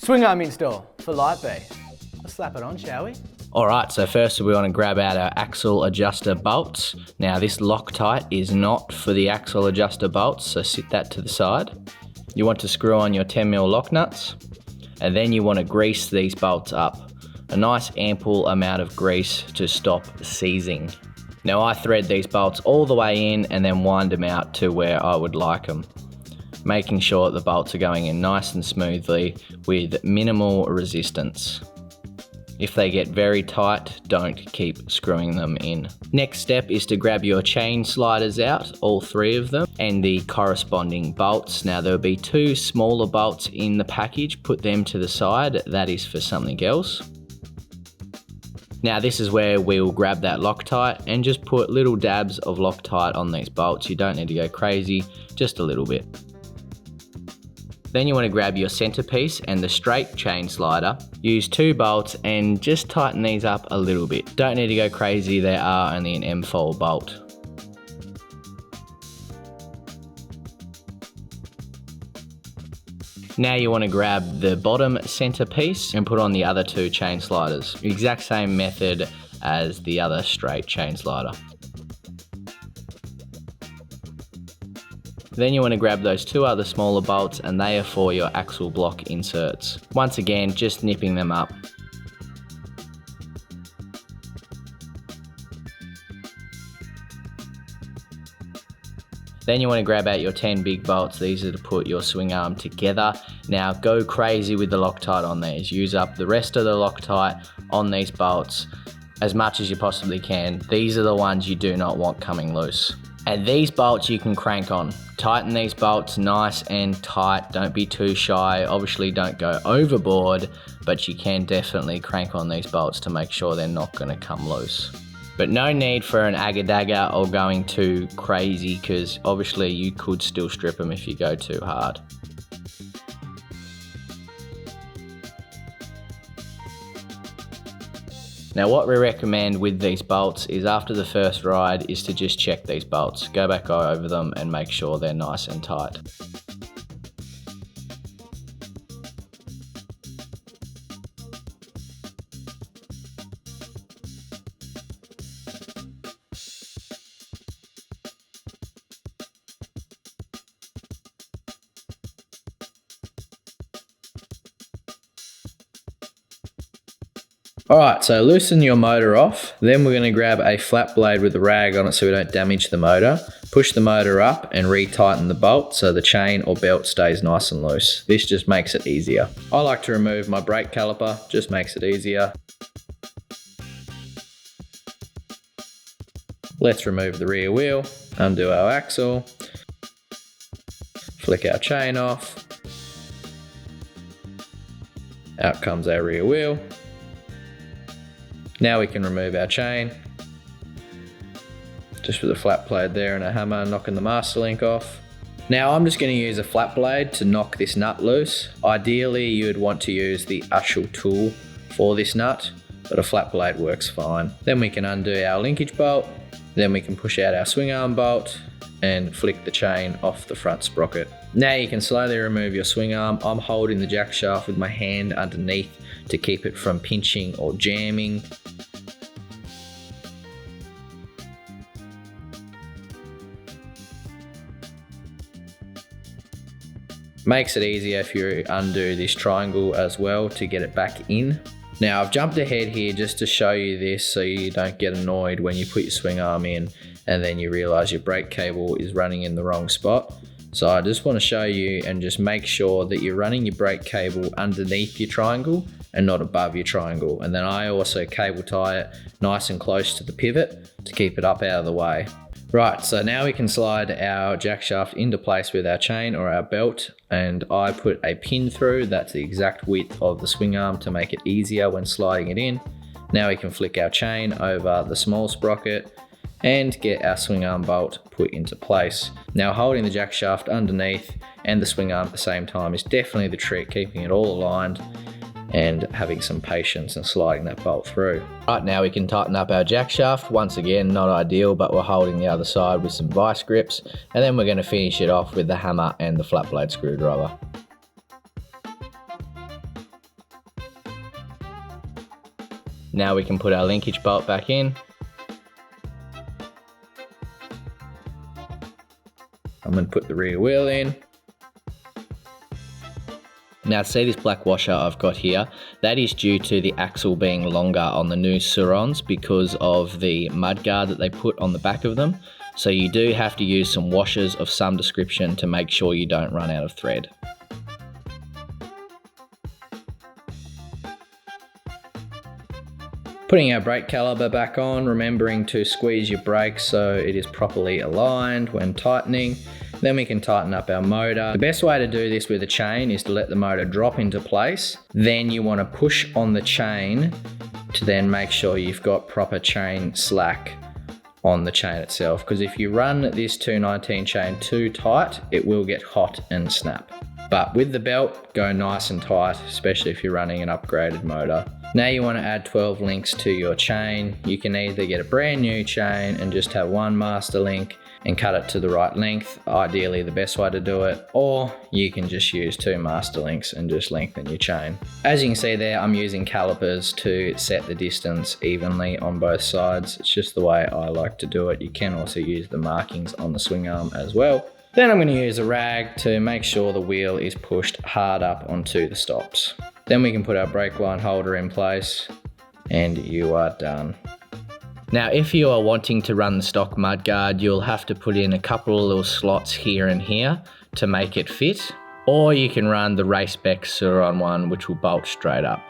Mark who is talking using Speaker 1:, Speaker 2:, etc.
Speaker 1: Swingarm install for light B. Let's slap it on, shall we?
Speaker 2: Alright, so first we want to grab out our axle adjuster bolts. Now this Loctite is not for the axle adjuster bolts, so sit that to the side. You want to screw on your 10mm lock nuts, and then you want to grease these bolts up. A nice ample amount of grease to stop seizing. Now I thread these bolts all the way in and then wind them out to where I would like them, making sure the bolts are going in nice and smoothly with minimal resistance. If they get very tight, don't keep screwing them in. Next step is to grab your chain sliders out, all three of them, and the corresponding bolts. Now there'll be two smaller bolts in the package, put them to the side, that is for something else. Now this is where we'll grab that Loctite and just put little dabs of Loctite on these bolts. You don't need to go crazy, just a little bit. Then you want to grab your centerpiece and the straight chain slider. Use two bolts and just tighten these up a little bit. Don't need to go crazy, they are only an M-fold bolt. Now you want to grab the bottom centerpiece and put on the other two chain sliders. Exact same method as the other straight chain slider. Then you want to grab those two other smaller bolts, and they are for your axle block inserts. Once again, just nipping them up. Then you want to grab out your 10 big bolts. These are to put your swing arm together. Now go crazy with the Loctite on these. Use up the rest of the Loctite on these bolts as much as you possibly can. These are the ones you do not want coming loose. And these bolts you can crank on. Tighten these bolts nice and tight, don't be too shy. Obviously don't go overboard, but you can definitely crank on these bolts to make sure they're not gonna come loose. But no need for an agger-dagger or going too crazy, because obviously you could still strip them if you go too hard. Now what we recommend with these bolts is after the first ride is to just check these bolts. Go back over them and make sure they're nice and tight. Alright, so loosen your motor off, then we're going to grab a flat blade with a rag on it so we don't damage the motor. Push the motor up and re-tighten the bolt so the chain or belt stays nice and loose. This just makes it easier. I like to remove my brake caliper, just makes it easier. Let's remove the rear wheel, undo our axle, flick our chain off. Out comes our rear wheel. Now we can remove our chain, just with a flat blade there and a hammer knocking the master link off. Now I'm just going to use a flat blade to knock this nut loose. Ideally you would want to use the Ushel tool for this nut, but a flat blade works fine. Then we can undo our linkage bolt, then we can push out our swing arm bolt and flick the chain off the front sprocket. Now you can slowly remove your swing arm. I'm holding the jack shaft with my hand underneath to keep it from pinching or jamming. Makes it easier if you undo this triangle as well to get it back in. Now I've jumped ahead here just to show you this so you don't get annoyed when you put your swing arm in and then you realize your brake cable is running in the wrong spot. So I just want to show you and just make sure that you're running your brake cable underneath your triangle and not above your triangle. And then I also cable tie it nice and close to the pivot to keep it up out of the way. Right, so now we can slide our jack shaft into place with our chain or our belt, and I put a pin through. That's the exact width of the swing arm to make it easier when sliding it in. Now we can flick our chain over the small sprocket and get our swing arm bolt put into place. Now holding the jack shaft underneath and the swing arm at the same time is definitely the trick, keeping it all aligned and having some patience and sliding that bolt through. Right, now we can tighten up our jack shaft. Once again, not ideal, but we're holding the other side with some vice grips, and then we're going to finish it off with the hammer and the flat blade screwdriver. Now we can put our linkage bolt back in. I'm going to put the rear wheel in. Now see this black washer I've got here, that is due to the axle being longer on the new SurRons because of the mudguard that they put on the back of them. So you do have to use some washers of some description to make sure you don't run out of thread. Putting our brake caliper back on, remembering to squeeze your brakes so it is properly aligned when tightening. Then we can tighten up our motor. The best way to do this with a chain is to let the motor drop into place. Then you want to push on the chain to then make sure you've got proper chain slack on the chain itself. Because if you run this 219 chain too tight, it will get hot and snap. But with the belt, go nice and tight, especially if you're running an upgraded motor. Now you want to add 12 links to your chain. You can either get a brand new chain and just have one master link and cut it to the right length, ideally the best way to do it, or you can just use 2 master links and just lengthen your chain. As you can see there, I'm using calipers to set the distance evenly on both sides. It's just the way I like to do it. You can also use the markings on the swing arm as well. Then I'm going to use a rag to make sure the wheel is pushed hard up onto the stops. Then we can put our brake line holder in place and you are done. Now if you are wanting to run the stock mudguard, you'll have to put in a couple of little slots here and here to make it fit, or you can run the race spec SurRon one which will bolt straight up.